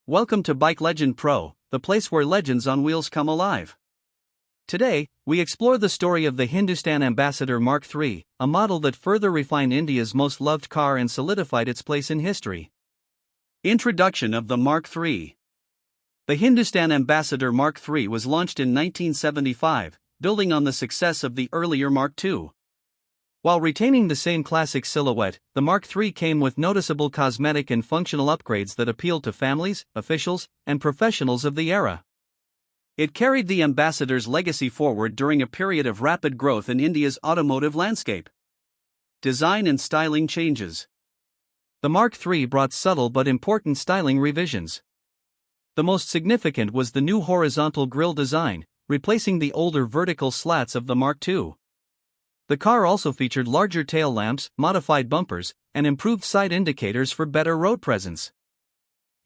Welcome to Bikelegend Pro, the place where legends on wheels come alive. Today, we explore the story of the Hindustan Ambassador Mark III, a model that further refined India's most loved car and solidified its place in history. Introduction of the Mark III. The Hindustan Ambassador Mark III was launched in 1975, building on the success of the earlier Mark II. While retaining the same classic silhouette, the Mark III came with noticeable cosmetic and functional upgrades that appealed to families, officials, and professionals of the era. It carried the ambassador's legacy forward during a period of rapid growth in India's automotive landscape. Design and styling changes. The Mark III brought subtle but important styling revisions. The most significant was the new horizontal grille design, replacing the older vertical slats of the Mark II. The car also featured larger tail lamps, modified bumpers, and improved side indicators for better road presence.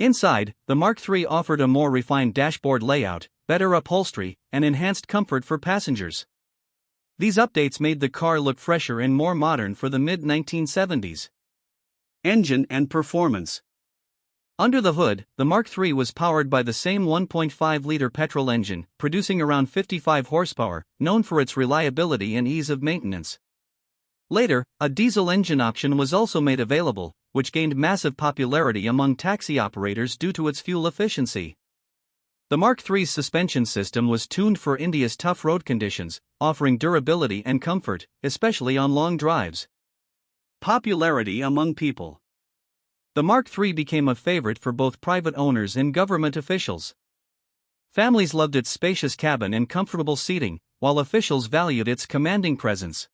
Inside, the Mark III offered a more refined dashboard layout, better upholstery, and enhanced comfort for passengers. These updates made the car look fresher and more modern for the mid-1970s. Engine and performance. Under the hood, the Mark III was powered by the same 1.5-liter petrol engine, producing around 55 horsepower, known for its reliability and ease of maintenance. Later, a diesel engine option was also made available, which gained massive popularity among taxi operators due to its fuel efficiency. The Mark III's suspension system was tuned for India's tough road conditions, offering durability and comfort, especially on long drives. Popularity among people. The Mark III became a favorite for both private owners and government officials. Families loved its spacious cabin and comfortable seating, while officials valued its commanding presence.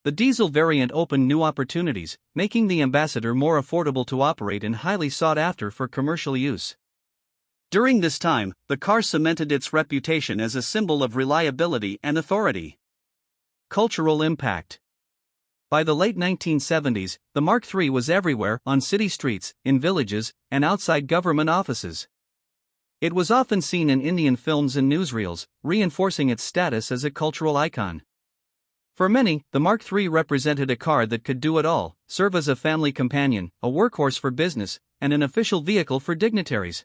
The diesel variant opened new opportunities, making the Ambassador more affordable to operate and highly sought after for commercial use. During this time, the car cemented its reputation as a symbol of reliability and authority. Cultural impact. By the late 1970s, the Mark III was everywhere, on city streets, in villages, and outside government offices. It was often seen in Indian films and newsreels, reinforcing its status as a cultural icon. For many, the Mark III represented a car that could do it all: serve as a family companion, a workhorse for business, and an official vehicle for dignitaries.